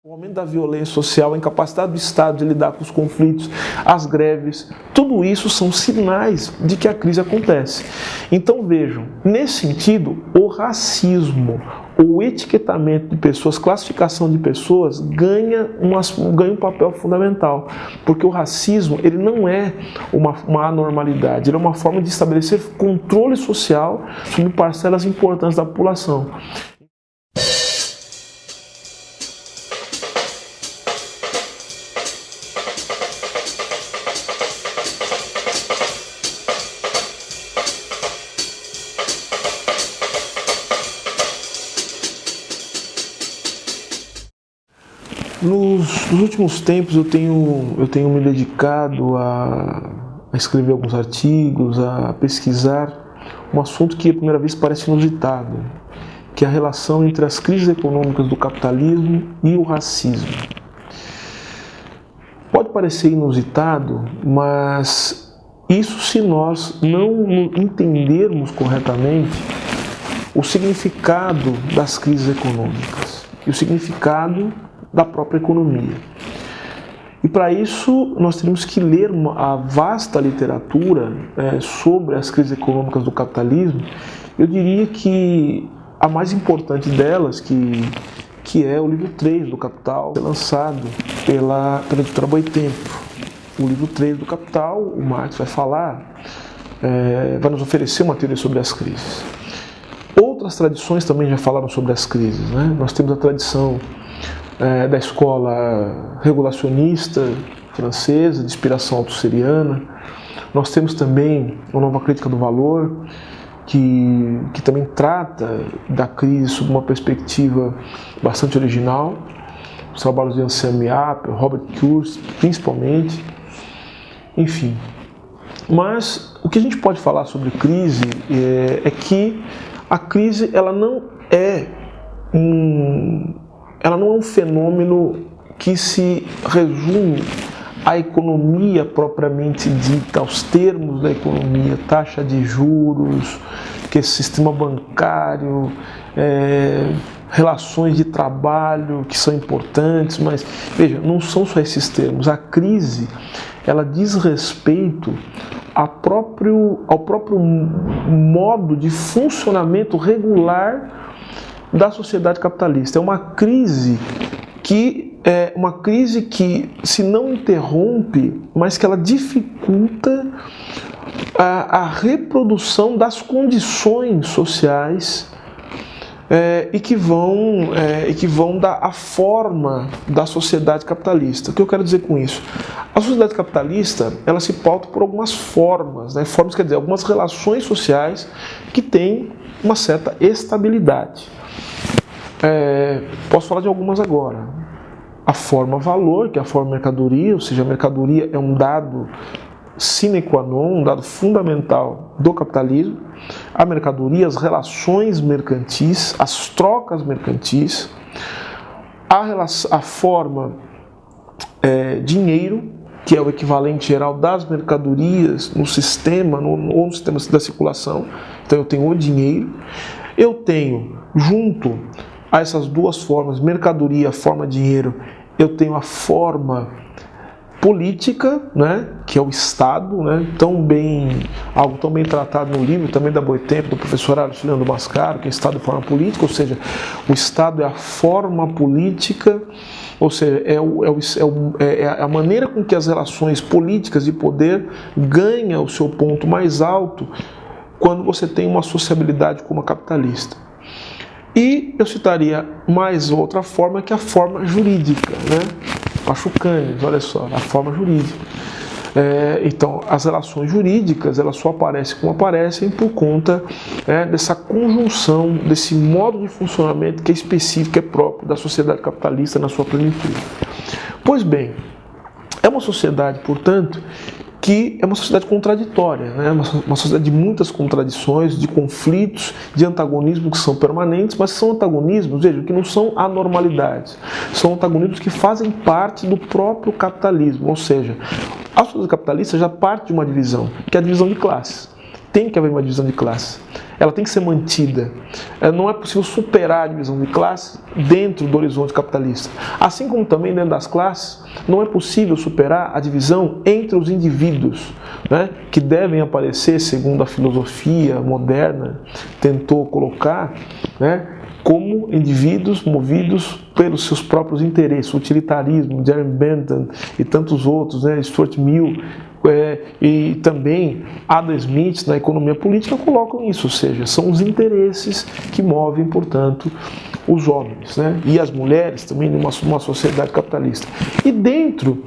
O aumento da violência social, a incapacidade do Estado de lidar com os conflitos, as greves, tudo isso são sinais de que a crise acontece. Então vejam, nesse sentido, o racismo, o etiquetamento de pessoas, classificação de pessoas ganha um papel fundamental, porque o racismo ele não é uma anormalidade, ele é uma forma de estabelecer controle social sobre parcelas importantes da população. Nos últimos tempos eu tenho me dedicado a escrever alguns artigos, a pesquisar um assunto que à primeira vez parece inusitado, que é a relação entre as crises econômicas do capitalismo e o racismo. Pode parecer inusitado, mas isso se nós não entendermos corretamente o significado das crises econômicas e o significado da própria economia. E para isso nós teríamos que ler a vasta literatura sobre as crises econômicas do capitalismo. Eu diria que a mais importante delas, que é o livro 3 do Capital, lançado pela editora Boitempo. O livro 3 do Capital, o Marx vai falar, vai nos oferecer uma teoria sobre as crises. Outras tradições também já falaram sobre as crises, né? Nós temos a tradição da escola regulacionista francesa, de inspiração autosseriana. Nós temos também a nova crítica do valor, que também trata da crise sob uma perspectiva bastante original. Os trabalhos de Anselm Apel, Robert Kurz, principalmente. Enfim. Mas o que a gente pode falar sobre crise é que a crise ela não é um fenômeno que se resume à economia propriamente dita, aos termos da economia, taxa de juros, que é sistema bancário, relações de trabalho que são importantes, mas veja, não são só esses termos. A crise, ela diz respeito ao próprio modo de funcionamento regular da sociedade capitalista. É uma crise que se não interrompe, mas que ela dificulta a reprodução das condições sociais e que vão dar a forma da sociedade capitalista. O que eu quero dizer com isso? A sociedade capitalista ela se pauta por algumas formas, né? Formas quer dizer algumas relações sociais que têm uma certa estabilidade. Posso falar de algumas agora. A forma valor, que é a forma mercadoria, ou seja, a mercadoria é um dado sine qua non, um dado fundamental do capitalismo. A mercadoria, as relações mercantis, as trocas mercantis, a forma dinheiro, que é o equivalente geral das mercadorias no sistema, ou no sistema da circulação. Então eu tenho o dinheiro, eu tenho junto a essas duas formas, mercadoria, forma dinheiro, eu tenho a forma política, né, que é o Estado, né, algo tão bem tratado no livro também da Boitempo, do professor Arciliano Mascaro, que é Estado de forma política, ou seja, o Estado é a forma política, ou seja, é a maneira com que as relações políticas de poder ganham o seu ponto mais alto quando você tem uma sociabilidade como a capitalista. E eu citaria mais outra forma, que é a forma jurídica, né? Pachucanes, olha só, a forma jurídica. Então, as relações jurídicas, elas só aparecem como aparecem por conta dessa conjunção, desse modo de funcionamento que é específico, é próprio da sociedade capitalista na sua plenitude. Pois bem, é uma sociedade, portanto, que é uma sociedade contraditória, né? Uma sociedade de muitas contradições, de conflitos, de antagonismos que são permanentes, mas são antagonismos, vejam, que não são anormalidades, são antagonismos que fazem parte do próprio capitalismo, ou seja, a sociedade capitalista já parte de uma divisão, que é a divisão de classes. Tem que haver uma divisão de classes. ela tem que ser mantida. Não é possível superar a divisão de classes dentro do horizonte capitalista. Assim como também dentro das classes, não é possível superar a divisão entre os indivíduos, né, que devem aparecer, segundo a filosofia moderna tentou colocar, né, como indivíduos movidos pelos seus próprios interesses, o utilitarismo, Jeremy Bentham e tantos outros, né, Stuart Mill, e também Adam Smith na economia política colocam isso, ou seja, são os interesses que movem, portanto, os homens, né, e as mulheres também numa sociedade capitalista. E dentro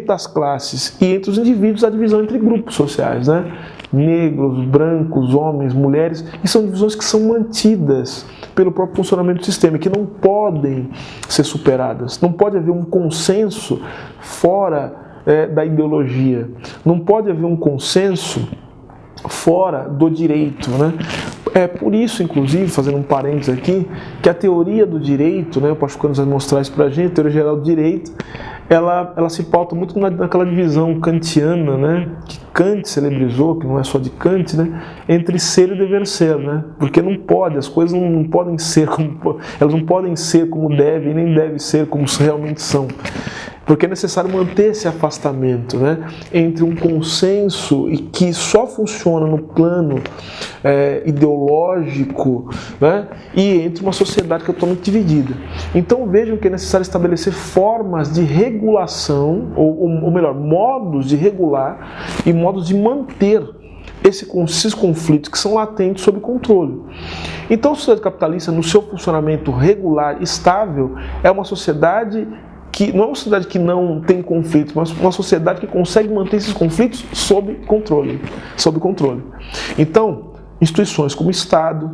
das classes e entre os indivíduos, a divisão entre grupos sociais, né, negros, brancos, homens, mulheres, e são divisões que são mantidas pelo próprio funcionamento do sistema, que não podem ser superadas. Não pode haver um consenso fora da ideologia. Não pode haver um consenso fora do direito, né? É por isso, inclusive, fazendo um parênteses aqui, que a teoria do direito, né, o Pastor Canos vai mostrar isso pra gente, a teoria geral do direito, ela se pauta muito naquela divisão kantiana, né, que Kant celebrizou, que não é só de Kant, né, entre ser e dever ser, né, porque não pode, as coisas não podem ser como, elas não podem ser como devem, nem devem ser como realmente são. Porque é necessário manter esse afastamento, né, entre um consenso e que só funciona no plano ideológico, né, e entre uma sociedade que é totalmente dividida. Então vejam que é necessário estabelecer formas de regulação, ou melhor, modos de regular e modos de manter esses conflitos que são latentes sob controle. Então a sociedade capitalista, no seu funcionamento regular, estável, é uma sociedade que não é uma sociedade que não tem conflitos, mas uma sociedade que consegue manter esses conflitos sob controle. Então, instituições como o Estado,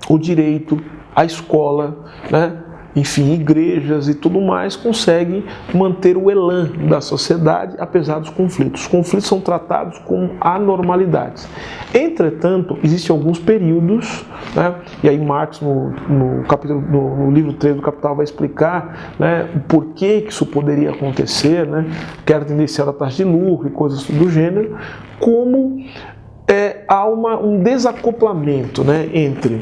o direito, a escola, né, enfim, igrejas e tudo mais, conseguem manter o elan da sociedade apesar dos conflitos. Os conflitos são tratados como anormalidades. Entretanto, existem alguns períodos, né, e aí Marx, no livro 3 do Capital, vai explicar, né, o porquê que isso poderia acontecer, né, queda tendencial da taxa de lucro e coisas do gênero, como há um desacoplamento, né, entre...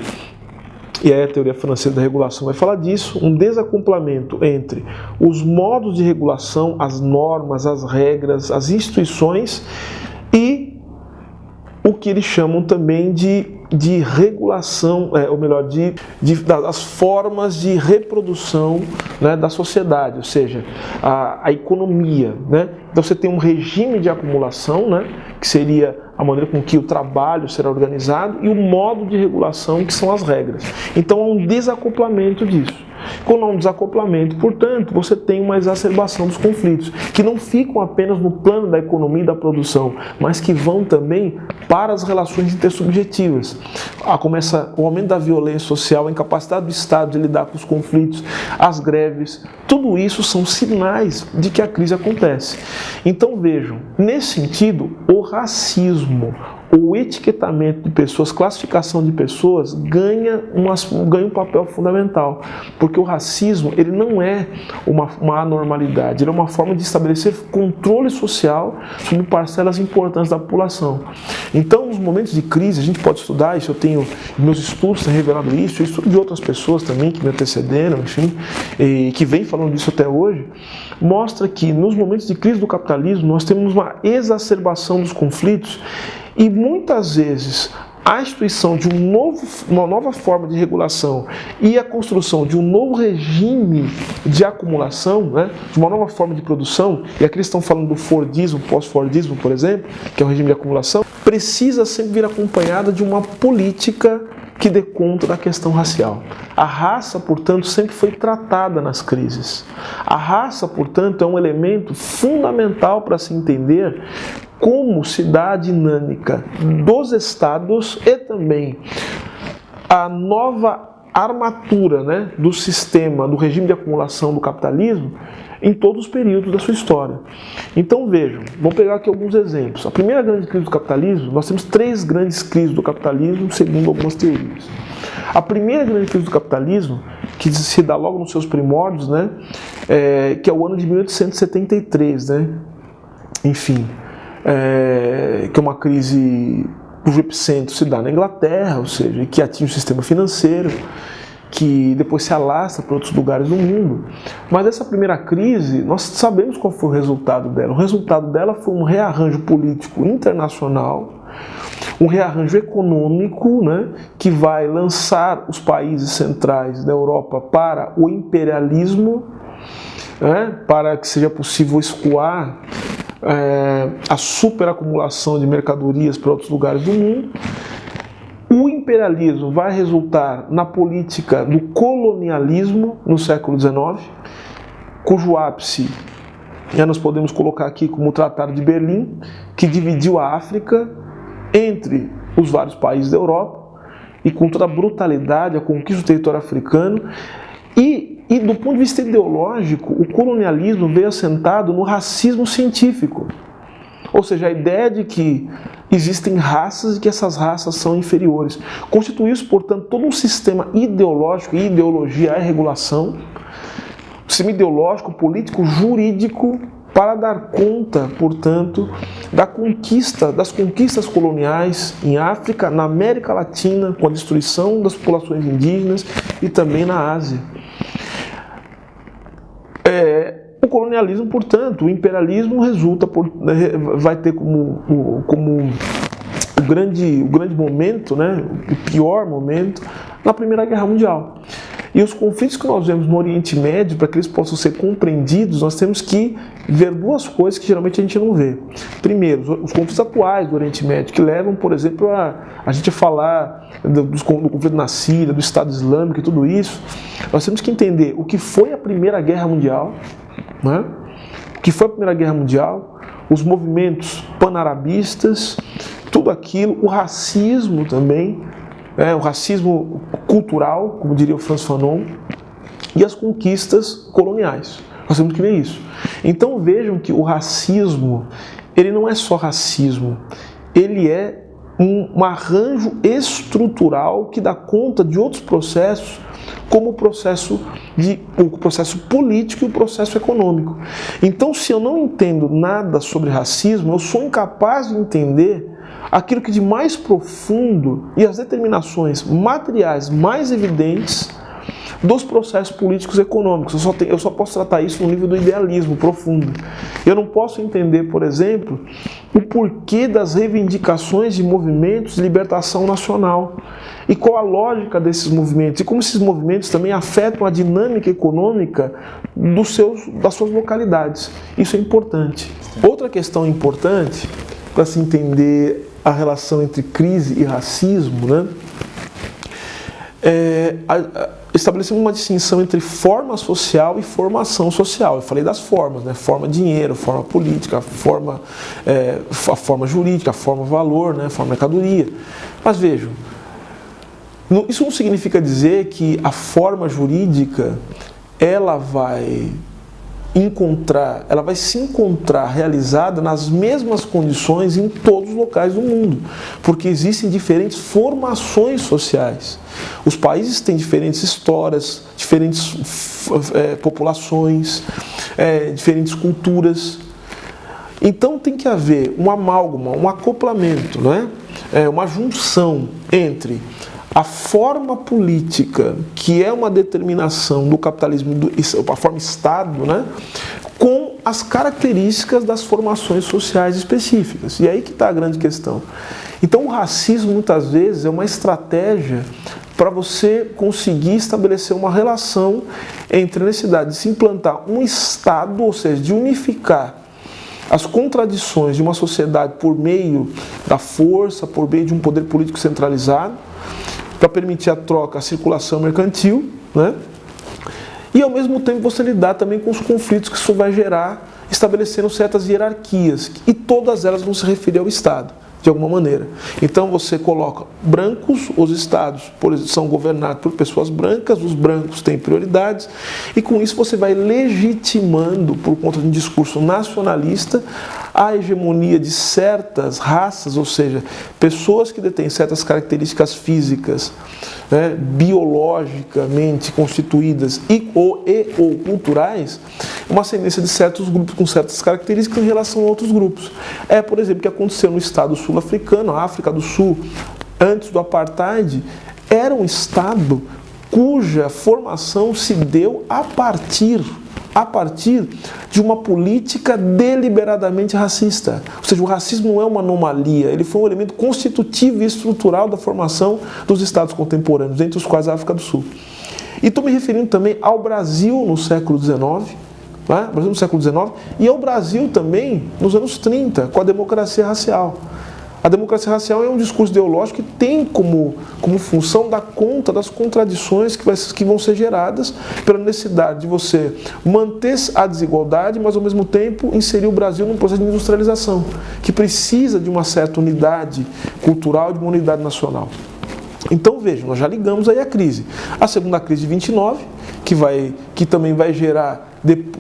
E aí a teoria francesa da regulação vai falar disso, um desacoplamento entre os modos de regulação, as normas, as regras, as instituições e o que eles chamam também de regulação, ou melhor, das formas de reprodução, né, da sociedade, ou seja, a economia, né? Então você tem um regime de acumulação, né, que seria a maneira com que o trabalho será organizado, e o modo de regulação, que são as regras. Então há um desacoplamento disso. Quando há um desacoplamento, portanto, você tem uma exacerbação dos conflitos, que não ficam apenas no plano da economia e da produção, mas que vão também para as relações intersubjetivas. Começa o aumento da violência social, a incapacidade do Estado de lidar com os conflitos, as greves, tudo isso são sinais de que a crise acontece. Então vejam, nesse sentido, o racismo, o etiquetamento de pessoas, classificação de pessoas ganha um papel fundamental, porque o racismo ele não é uma anormalidade, ele é uma forma de estabelecer controle social sobre parcelas importantes da população. Então, nos momentos de crise, a gente pode estudar isso, eu tenho, meus estudos têm revelado isso, eu estudo de outras pessoas também que me antecederam, enfim, e que vêm falando disso até hoje, mostra que nos momentos de crise do capitalismo nós temos uma exacerbação dos conflitos. E muitas vezes a instituição de uma nova forma de regulação e a construção de um novo regime de acumulação, né, de uma nova forma de produção, e aqui eles estão falando do Fordismo, pós-Fordismo, por exemplo, que é o regime de acumulação, precisa sempre vir acompanhada de uma política que dê conta da questão racial. A raça, portanto, sempre foi tratada nas crises. A raça, portanto, é um elemento fundamental para se entender como se dá a dinâmica dos estados e também a nova armatura, né, do sistema, do regime de acumulação do capitalismo em todos os períodos da sua história. Então vejam, vamos pegar aqui alguns exemplos. A primeira grande crise do capitalismo, nós temos 3 grandes crises do capitalismo, segundo algumas teorias. A primeira grande crise do capitalismo, que se dá logo nos seus primórdios, né, que é o ano de 1873, né, enfim, que é uma crise cujo epicentro se dá na Inglaterra, ou seja, que atinge o sistema financeiro, que depois se alastra para outros lugares do mundo. Mas essa primeira crise, nós sabemos qual foi o resultado dela. O resultado dela foi um rearranjo político internacional, um rearranjo econômico, né, que vai lançar os países centrais da Europa para o imperialismo, né, para que seja possível escoar a superacumulação de mercadorias para outros lugares do mundo. O imperialismo vai resultar na política do colonialismo no século XIX, cujo ápice nós podemos colocar aqui como o Tratado de Berlim, que dividiu a África entre os vários países da Europa, e com toda a brutalidade, a conquista do território africano. E do ponto de vista ideológico, o colonialismo veio assentado no racismo científico. Ou seja, a ideia de que existem raças e que essas raças são inferiores. Constituiu-se, portanto, todo um sistema ideológico, e ideologia é regulação, um sistema ideológico, político, jurídico, para dar conta, portanto, das conquistas coloniais em África, na América Latina, com a destruição das populações indígenas, e também na Ásia. O colonialismo, portanto, o imperialismo vai ter como o grande momento, né, o pior momento, na Primeira Guerra Mundial. E os conflitos que nós vemos no Oriente Médio, para que eles possam ser compreendidos, nós temos que ver duas coisas que geralmente a gente não vê. Primeiro, os conflitos atuais do Oriente Médio, que levam, por exemplo, a gente a falar do conflito na Síria, do Estado Islâmico e tudo isso. Nós temos que entender o que foi a Primeira Guerra Mundial, né? O que foi a Primeira Guerra Mundial, os movimentos panarabistas, tudo aquilo, o racismo também, o racismo cultural, como diria o Frantz Fanon, e as conquistas coloniais. Nós temos que ver isso. Então vejam que o racismo, ele não é só racismo, ele é um arranjo estrutural que dá conta de outros processos, como o processo político e o processo econômico. Então, se eu não entendo nada sobre racismo, eu sou incapaz de entender aquilo que de mais profundo e as determinações materiais mais evidentes dos processos políticos e econômicos. Eu só posso tratar isso no nível do idealismo profundo. Eu não posso entender, por exemplo, o porquê das reivindicações de movimentos de libertação nacional e qual a lógica desses movimentos e como esses movimentos também afetam a dinâmica econômica das suas localidades. Isso é importante. Outra questão importante para se entender a relação entre crise e racismo, né? Estabelecemos uma distinção entre forma social e formação social. Eu falei das formas, né? Forma dinheiro, forma política, a forma jurídica, a forma valor, né? A forma mercadoria. Mas vejam, isso não significa dizer que a forma jurídica ela vai se encontrar realizada nas mesmas condições em todos os locais do mundo, porque existem diferentes formações sociais. Os países têm diferentes histórias, diferentes populações, diferentes culturas. Então tem que haver um amálgama, um acoplamento, né? Uma junção entre a forma política, que é uma determinação do capitalismo, a forma Estado, né, com as características das formações sociais específicas. E aí que está a grande questão. Então o racismo, muitas vezes, é uma estratégia para você conseguir estabelecer uma relação entre a necessidade de se implantar um Estado, ou seja, de unificar as contradições de uma sociedade por meio da força, por meio de um poder político centralizado, para permitir a troca, a circulação mercantil, né? E ao mesmo tempo você lidar também com os conflitos que isso vai gerar, estabelecendo certas hierarquias, e todas elas vão se referir ao Estado, de alguma maneira. Então você coloca brancos, os estados são governados por pessoas brancas, os brancos têm prioridades, e com isso você vai legitimando, por conta de um discurso nacionalista, a hegemonia de certas raças, ou seja, pessoas que detêm certas características físicas, né, biologicamente constituídas ou culturais, uma ascendência de certos grupos com certas características em relação a outros grupos. Por exemplo, o que aconteceu no estado sul-africano, a África do Sul, antes do apartheid, era um estado cuja formação se deu a partir de uma política deliberadamente racista. Ou seja, o racismo não é uma anomalia, ele foi um elemento constitutivo e estrutural da formação dos estados contemporâneos, entre os quais a África do Sul. E estou me referindo também ao Brasil no século XIX, Brasil no século XIX, e ao Brasil também nos anos 30, com a democracia racial. A democracia racial é um discurso ideológico que tem como função dar conta das contradições que vão ser geradas pela necessidade de você manter a desigualdade, mas ao mesmo tempo inserir o Brasil num processo de industrialização, que precisa de uma certa unidade cultural, de uma unidade nacional. Então vejam, nós já ligamos aí a crise. A segunda crise de 29, que também vai gerar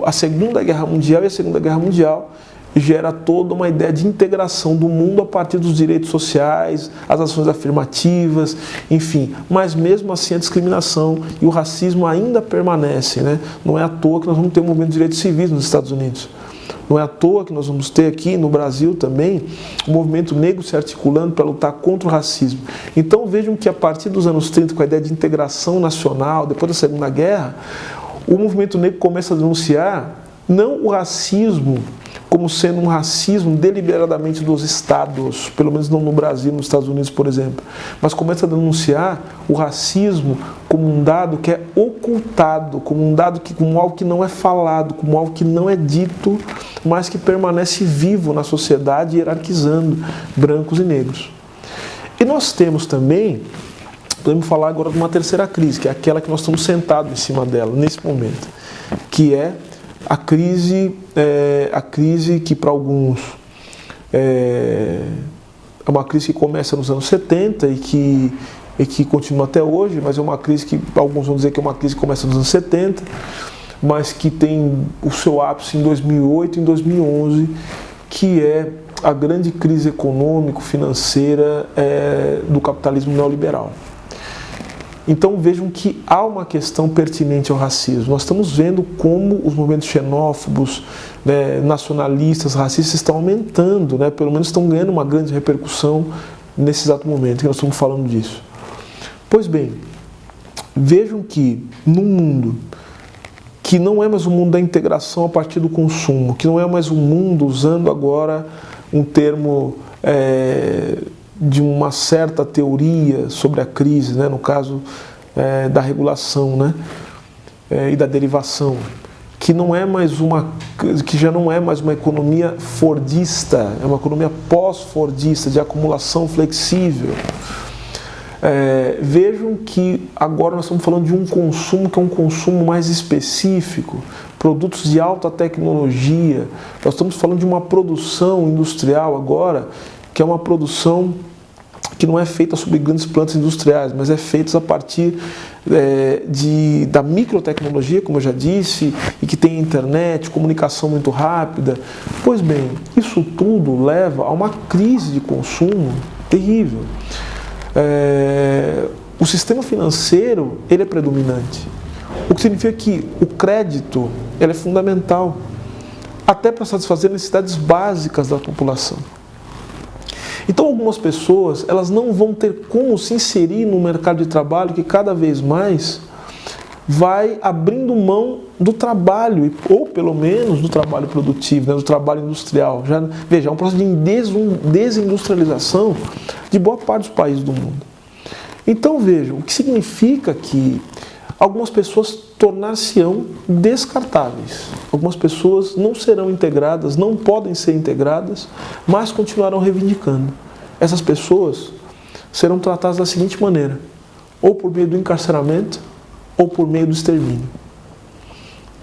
a Segunda Guerra Mundial, e a Segunda Guerra Mundial gera toda uma ideia de integração do mundo a partir dos direitos sociais, as ações afirmativas, enfim. Mas mesmo assim a discriminação e o racismo ainda permanecem, né? Não é à toa que nós vamos ter um movimento de direitos civis nos Estados Unidos. Não é à toa que nós vamos ter aqui no Brasil também um movimento negro se articulando para lutar contra o racismo. Então vejam que a partir dos anos 30, com a ideia de integração nacional, depois da Segunda Guerra, o movimento negro começa a denunciar não o racismo como sendo um racismo deliberadamente dos estados, pelo menos não no Brasil, nos Estados Unidos, por exemplo, mas começa a denunciar o racismo como um dado que é ocultado, como algo que não é falado, como algo que não é dito, mas que permanece vivo na sociedade, hierarquizando brancos e negros. E nós temos também, podemos falar agora de uma terceira crise, que é aquela que nós estamos sentados em cima dela, nesse momento, que é a crise que para alguns é uma crise que começa nos anos 70 e que continua até hoje, mas é uma crise que alguns vão dizer que é uma crise que começa nos anos 70, mas que tem o seu ápice em 2008 e em 2011, que é a grande crise econômico-financeira do capitalismo neoliberal. Então vejam que há uma questão pertinente ao racismo. Nós estamos vendo como os movimentos xenófobos, nacionalistas, racistas estão aumentando, pelo menos estão ganhando uma grande repercussão nesse exato momento que nós estamos falando disso. Pois bem, vejam que num mundo que não é mais um mundo da integração a partir do consumo, que não é mais um mundo, usando agora um termo de uma certa teoria sobre a crise, no caso da regulação, e da derivação, que já não é mais uma economia fordista, é uma economia pós-fordista, de acumulação flexível. Vejam que agora nós estamos falando de um consumo que é um consumo mais específico, produtos de alta tecnologia. Nós estamos falando de uma produção industrial agora, que é uma produção que não é feita sobre grandes plantas industriais, mas é feita a partir da microtecnologia, como eu já disse, e que tem internet, comunicação muito rápida. Pois bem, isso tudo leva a uma crise de consumo terrível. O sistema financeiro ele é predominante, o que significa que o crédito ele é fundamental, até para satisfazer necessidades básicas da população. Então algumas pessoas elas não vão ter como se inserir no mercado de trabalho que cada vez mais vai abrindo mão do trabalho, ou pelo menos do trabalho produtivo, do trabalho industrial. Veja, é um processo de desindustrialização de boa parte dos países do mundo. Então vejam, o que significa que algumas pessoas tornar-se-ão descartáveis. Algumas pessoas não serão integradas, não podem ser integradas, mas continuarão reivindicando. Essas pessoas serão tratadas da seguinte maneira: ou por meio do encarceramento, ou por meio do extermínio.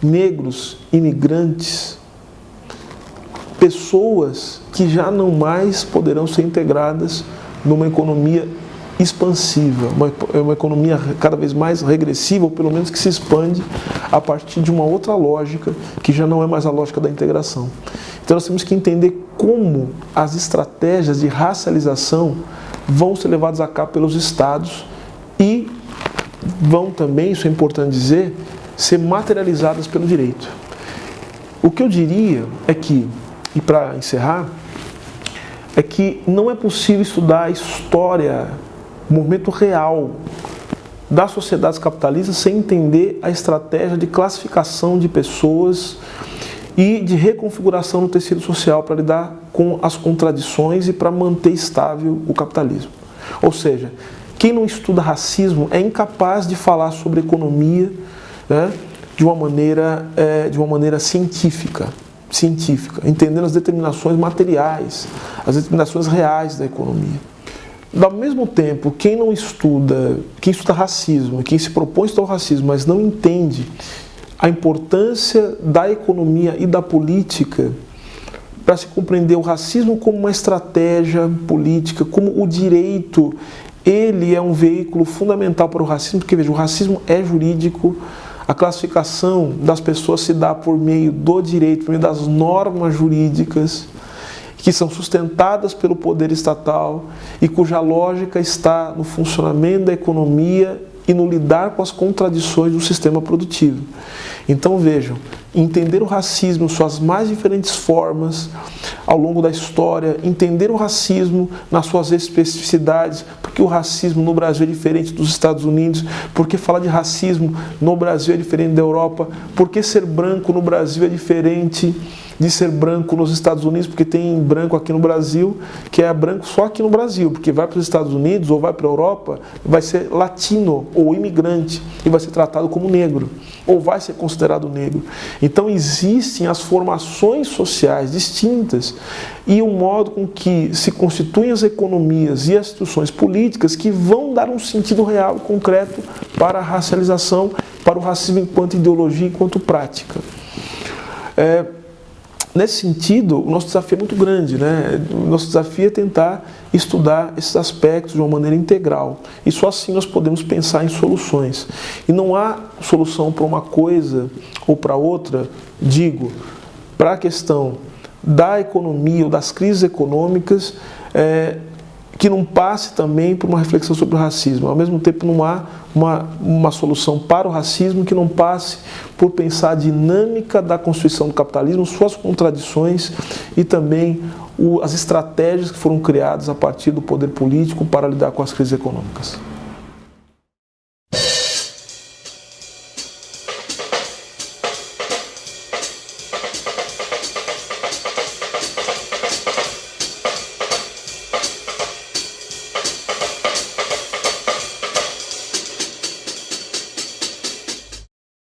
Negros, imigrantes, pessoas que já não mais poderão ser integradas numa economia expansiva, uma economia cada vez mais regressiva, ou pelo menos que se expande a partir de uma outra lógica, que já não é mais a lógica da integração. Então nós temos que entender como as estratégias de racialização vão ser levadas a cabo pelos estados e vão também, isso é importante dizer, ser materializadas pelo direito. O que eu diria é que, e para encerrar, é que não é possível estudar a história, o momento real das sociedades capitalistas sem entender a estratégia de classificação de pessoas e de reconfiguração no tecido social para lidar com as contradições e para manter estável o capitalismo. Ou seja, quem não estuda racismo é incapaz de falar sobre economia, né, de uma maneira científica, entendendo as determinações materiais, as determinações reais da economia. Ao mesmo tempo, quem estuda racismo, quem se propõe a estudar o racismo, mas não entende a importância da economia e da política para se compreender o racismo como uma estratégia política, como o direito, ele é um veículo fundamental para o racismo, porque veja, o racismo é jurídico, a classificação das pessoas se dá por meio do direito, por meio das normas jurídicas, que são sustentadas pelo poder estatal e cuja lógica está no funcionamento da economia e no lidar com as contradições do sistema produtivo. Então vejam, entender o racismo, suas mais diferentes formas ao longo da história, entender o racismo nas suas especificidades, porque o racismo no Brasil é diferente dos Estados Unidos, porque falar de racismo no Brasil é diferente da Europa, porque ser branco no Brasil é diferente de ser branco nos Estados Unidos, porque tem branco aqui no Brasil, que é branco só aqui no Brasil, porque vai para os Estados Unidos ou vai para a Europa, vai ser latino ou imigrante e vai ser tratado como negro, ou vai ser considerado negro. Então existem as formações sociais distintas e o modo com que se constituem as economias e as instituições políticas que vão dar um sentido real e concreto para a racialização, para o racismo enquanto ideologia, enquanto prática. Nesse sentido, o nosso desafio é muito grande, né? O nosso desafio é tentar estudar esses aspectos de uma maneira integral. E só assim nós podemos pensar em soluções. E não há solução para uma coisa ou para outra, digo, para a questão da economia ou das crises econômicas, que não passe também por uma reflexão sobre o racismo. Ao mesmo tempo, não há uma solução para o racismo que não passe por pensar a dinâmica da constituição do capitalismo, suas contradições e também as estratégias que foram criadas a partir do poder político para lidar com as crises econômicas.